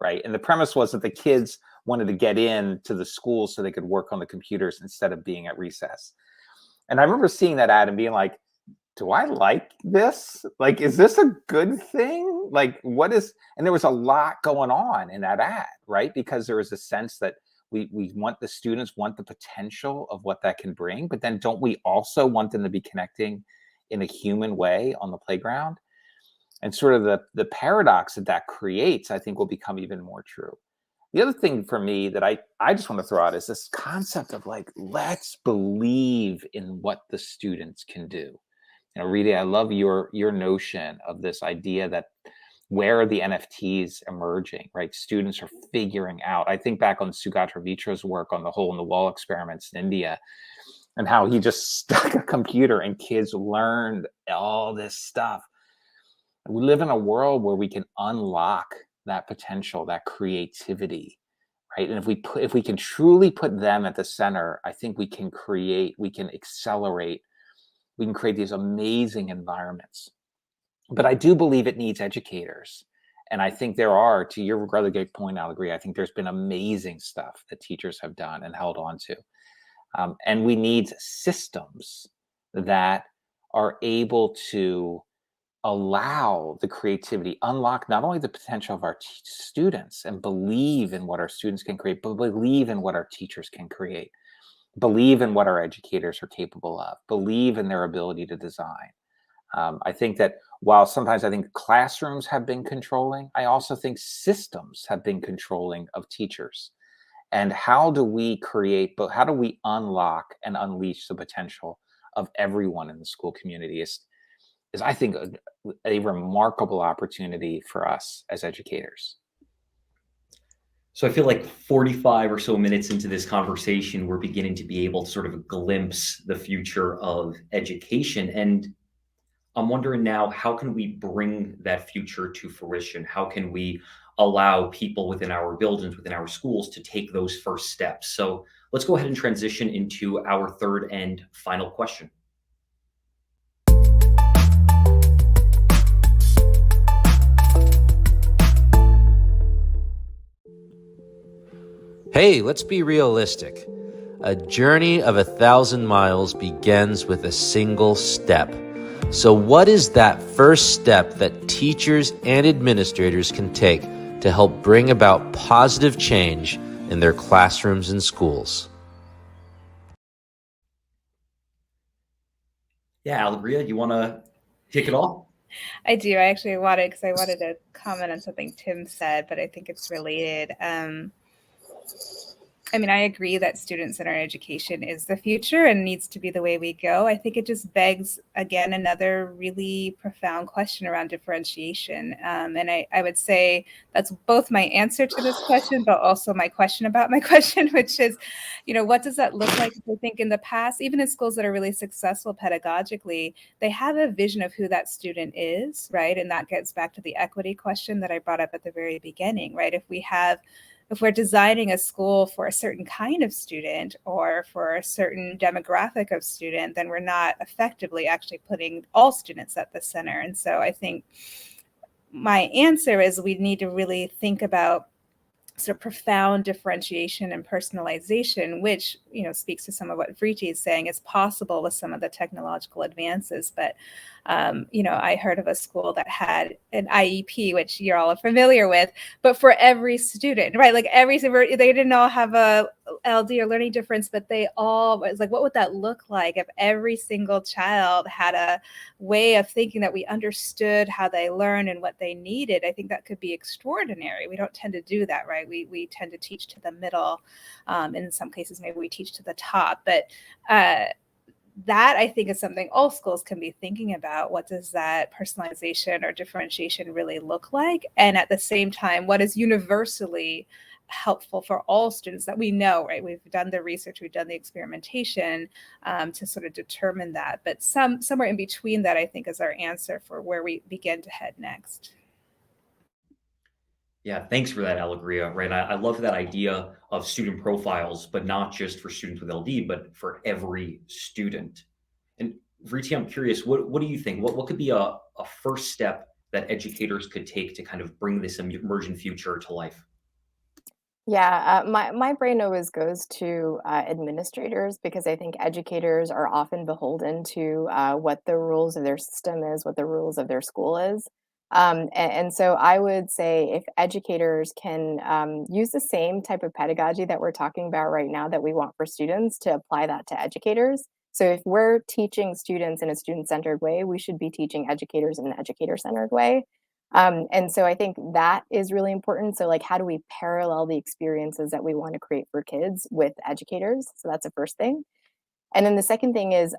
right? And the premise was that the kids wanted to get into the school so they could work on the computers instead of being at recess. And I remember seeing that ad and being like, do I like this? Like, is this a good thing? Like, what is, and there was a lot going on in that ad, right? Because there was a sense that we want the students, want the potential of what that can bring, but then don't we also want them to be connecting in a human way on the playground? And sort of the paradox that creates, I think, will become even more true. The other thing for me that I just want to throw out is this concept of like, let's believe in what the students can do. Rita, I love your notion of this idea that where are the NFTs emerging, right? Students are figuring out. I think back on Sugata Vitra's work on the hole in the wall experiments in India, and how he just stuck a computer and kids learned all this stuff. We live in a world where we can unlock that potential, that creativity, right? And if we can truly put them at the center, I think we can accelerate, we can create these amazing environments. But I do believe it needs educators. And I think there are, to your rather great point, I'll agree. I think there's been amazing stuff that teachers have done and held on to. And we need systems that are able to allow the creativity, unlock not only the potential of our students and believe in what our students can create, but believe in what our teachers can create, believe in what our educators are capable of, believe in their ability to design. I think that while sometimes I think classrooms have been controlling, I also think systems have been controlling of teachers. And how do we create, but how do we unlock and unleash the potential of everyone in the school community is I think a remarkable opportunity for us as educators. So I feel like 45 or so minutes into this conversation, we're beginning to be able to sort of glimpse the future of education. And I'm wondering now, how can we bring that future to fruition? How can we allow people within our buildings, within our schools, to take those first steps? So let's go ahead and transition into our third and final question. Hey, let's be realistic. A journey of 1,000 miles begins with a single step. So what is that first step that teachers and administrators can take to help bring about positive change in their classrooms and schools? Yeah, Alegria, you want to kick it off? I do. I actually wanted to comment on something Tim said, but I think it's related. I mean, I agree that students in our education is the future and needs to be the way we go. I think it just begs, again, another really profound question around differentiation. And I would say that's both my answer to this question, but also my question about my question, which is, what does that look like? I think in the past, even in schools that are really successful pedagogically, they have a vision of who that student is, right? And that gets back to the equity question that I brought up at the very beginning, right? If we're designing a school for a certain kind of student or for a certain demographic of student, then we're not effectively actually putting all students at the center. And so I think my answer is we need to really think about sort of profound differentiation and personalization, which, speaks to some of what Vriti is saying is possible with some of the technological advances. But, I heard of a school that had an IEP, which you're all familiar with, but for every student, right? Like they didn't all have a LD or learning difference, but they all was like, what would that look like if every single child had a way of thinking that we understood how they learn and what they needed? I think that could be extraordinary. We don't tend to do that, right? We tend to teach to the middle. In some cases, maybe we teach to the top, but that I think is something all schools can be thinking about. What does that personalization or differentiation really look like? And at the same time, what is universally helpful for all students that we know, right? We've done the research, we've done the experimentation to sort of determine that. But somewhere in between that, I think, is our answer for where we begin to head next. Yeah, thanks for that, Alegria. Right, I love that idea of student profiles, but not just for students with LD, but for every student. And Vriti, I'm curious, what do you think? What could be a first step that educators could take to kind of bring this emergent future to life? Yeah, my brain always goes to administrators, because I think educators are often beholden to what the rules of their system is, what the rules of their school is. And so I would say if educators can use the same type of pedagogy that we're talking about right now that we want for students, to apply that to educators, So if we're teaching students in a student-centered way, we should be teaching educators in an educator-centered way. And so I think that is really important. So like, how do we parallel the experiences that we want to create for kids with educators? So that's the first thing. And then the second thing is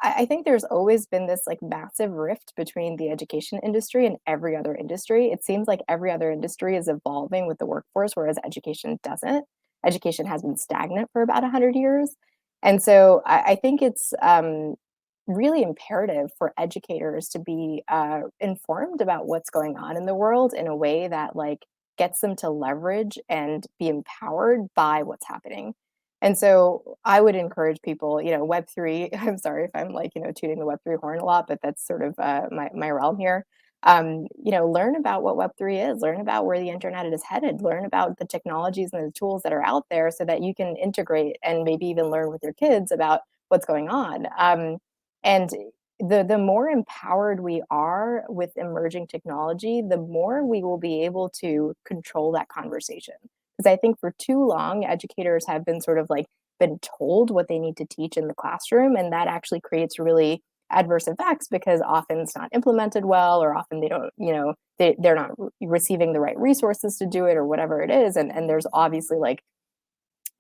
I think there's always been this like massive rift between the education industry and every other industry. It seems like every other industry is evolving with the workforce, whereas education doesn't. Education has been stagnant for about 100 years. And so I think it's really imperative for educators to be informed about what's going on in the world in a way that like gets them to leverage and be empowered by what's happening. And so I would encourage people, Web3, I'm sorry if I'm like, tooting the Web3 horn a lot, but that's sort of my realm here. Learn about what Web3 is, learn about where the internet is headed, learn about the technologies and the tools that are out there so that you can integrate and maybe even learn with your kids about what's going on. And the more empowered we are with emerging technology, the more we will be able to control that conversation. Because I think for too long, educators have been sort of like been told what they need to teach in the classroom, and that actually creates really adverse effects because often it's not implemented well, or often they don't, they're not receiving the right resources to do it, or whatever it is. And there's obviously like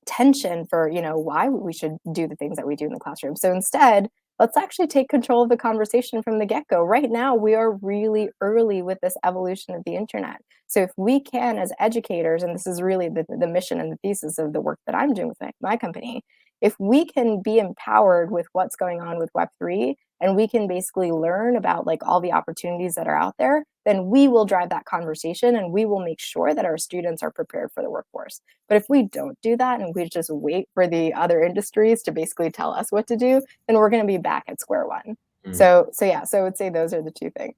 tension for, why we should do the things that we do in the classroom. So instead, let's actually take control of the conversation from the get-go. Right now, we are really early with this evolution of the internet. So if we can, as educators, and this is really the mission and the thesis of the work that I'm doing with my company, if we can be empowered with what's going on with Web3, and we can basically learn about like all the opportunities that are out there, then we will drive that conversation and we will make sure that our students are prepared for the workforce. But if we don't do that and we just wait for the other industries to basically tell us what to do, then we're going to be back at square one. So I would say those are the two things.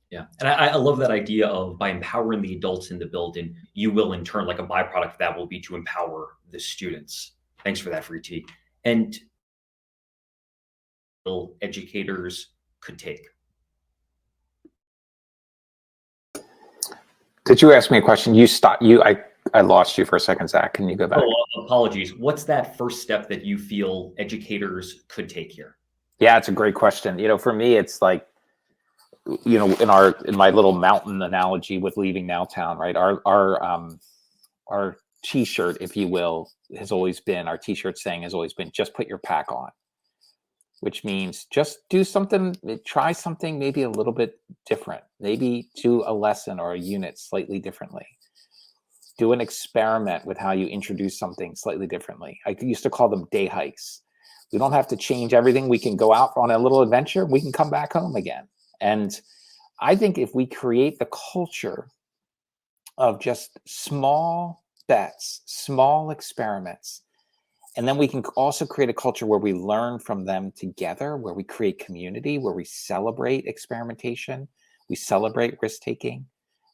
Yeah. And I love that idea of by empowering the adults in the building, you will in turn, like a byproduct of that will be to empower the students. Thanks for that, Freeti. And educators could take. Did you ask me a question? I lost you for a second, Zach. Can you go back? Oh, apologies. What's that first step that you feel educators could take here? Yeah, it's a great question. For me, it's like, in my little mountain analogy with leaving Nowtown, right? Our T-shirt, if you will, our T-shirt saying has always been, just put your pack on, which means just do something, try something maybe a little bit different, maybe do a lesson or a unit slightly differently. Do an experiment with how you introduce something slightly differently. I used to call them day hikes. We don't have to change everything. We can go out on a little adventure. We can come back home again. And I think if we create the culture of just small bets, small experiments, and then we can also create a culture where we learn from them together, where we create community, where we celebrate experimentation, we celebrate risk-taking,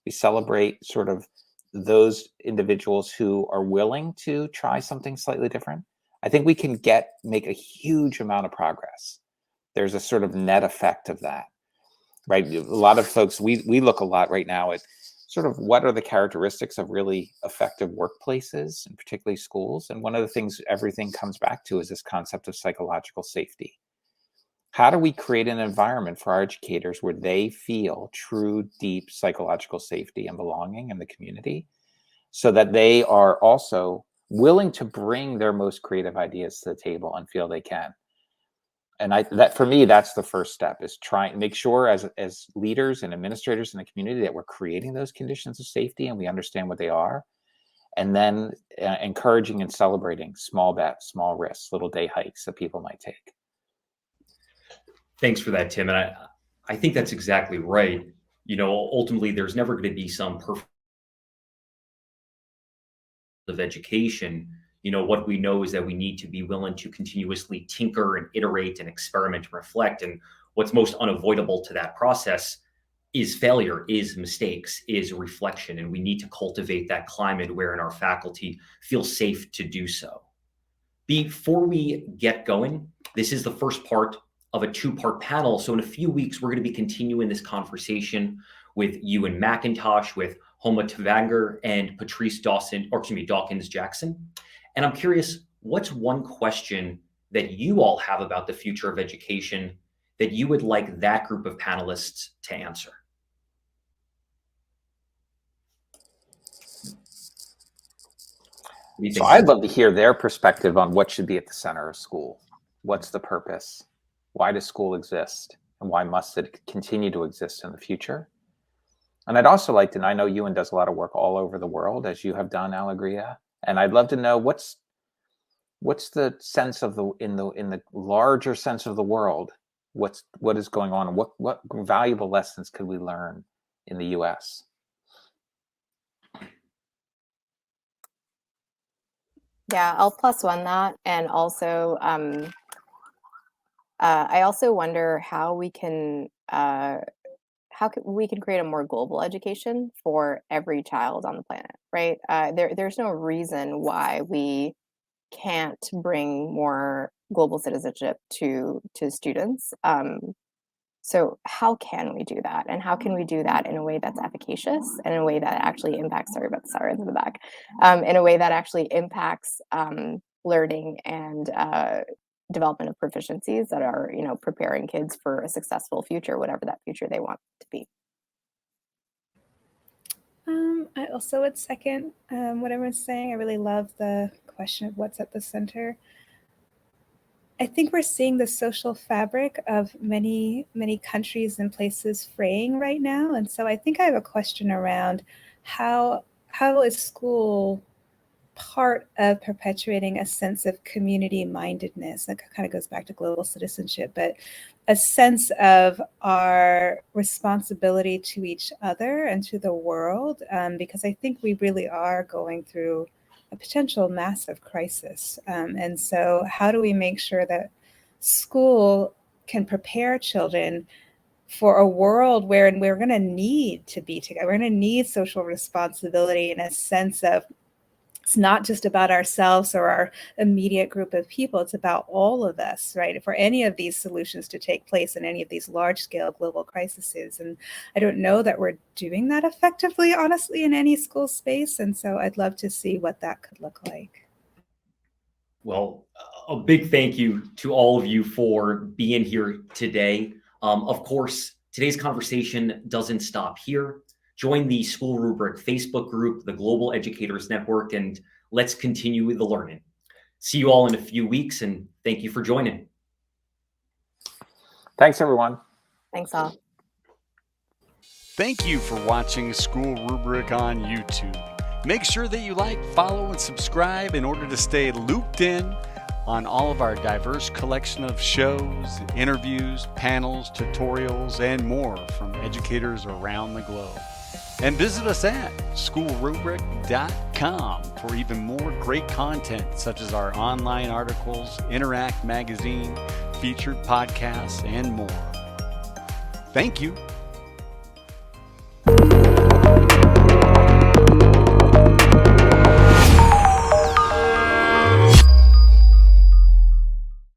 we celebrate sort of those individuals who are willing to try something slightly different. I think we can make a huge amount of progress. There's a sort of net effect of that, right? A lot of folks, we look a lot right now at sort of what are the characteristics of really effective workplaces, and particularly schools. And one of the things everything comes back to is this concept of psychological safety. How do we create an environment for our educators where they feel true, deep psychological safety and belonging in the community, so that they are also willing to bring their most creative ideas to the table and feel they can? And that for me, that's the first step, is try and make sure as leaders and administrators in the community that we're creating those conditions of safety and we understand what they are. And then encouraging and celebrating small bets, small risks, little day hikes that people might take. Thanks for that, Tim. And I think that's exactly right. Ultimately, there's never going to be some perfect of education. What we know is that we need to be willing to continuously tinker and iterate and experiment and reflect. And what's most unavoidable to that process is failure, is mistakes, is reflection. And we need to cultivate that climate wherein our faculty feel safe to do so. Before we get going, this is the first part of a two-part panel. So in a few weeks, we're going to be continuing this conversation with Ewan McIntosh, with Homa Tavanger and Patrice Dawkins Jackson. And I'm curious, what's one question that you all have about the future of education that you would like that group of panelists to answer? So I'd love to hear their perspective on what should be at the center of school. What's the purpose? Why does school exist? And why must it continue to exist in the future? And I'd also like to know, I know Ewan does a lot of work all over the world, as you have done, Alegria. And I'd love to know what's the sense of in the larger sense of the world, what is going on, and what valuable lessons could we learn in the US? Yeah, I'll plus one that. And also, I also wonder how we can create a more global education for every child on the planet, right? There's no reason why we can't bring more global citizenship to students. So how can we do that? And how can we do that in a way that's efficacious and in a way that actually impacts, sorry about the sirens in the back, in a way that actually impacts learning and development of proficiencies that are, preparing kids for a successful future, whatever that future they want to be. I also would second what everyone's saying. I really love the question of what's at the center. I think we're seeing the social fabric of many, many countries and places fraying right now. And so I think I have a question around how is school part of perpetuating a sense of community mindedness? That kind of goes back to global citizenship, but a sense of our responsibility to each other and to the world, because I think we really are going through a potential massive crisis. And so how do we make sure that school can prepare children for a world where we're going to need to be together? We're going to need social responsibility in a sense of it's not just about ourselves or our immediate group of people. It's about all of us, right? For any of these solutions to take place in any of these large-scale global crises. And I don't know that we're doing that effectively, honestly, in any school space. And so I'd love to see what that could look like. Well, a big thank you to all of you for being here today. Of course, today's conversation doesn't stop here. Join the SchoolRubric Facebook group, the Global Educators Network, and let's continue the learning. See you all in a few weeks, and thank you for joining. Thanks, everyone. Thanks all. Thank you for watching SchoolRubric on YouTube. Make sure that you like, follow, and subscribe in order to stay looped in on all of our diverse collection of shows, interviews, panels, tutorials, and more from educators around the globe. And visit us at SchoolRubric.com for even more great content, such as our online articles, Interact magazine, featured podcasts, and more. Thank you.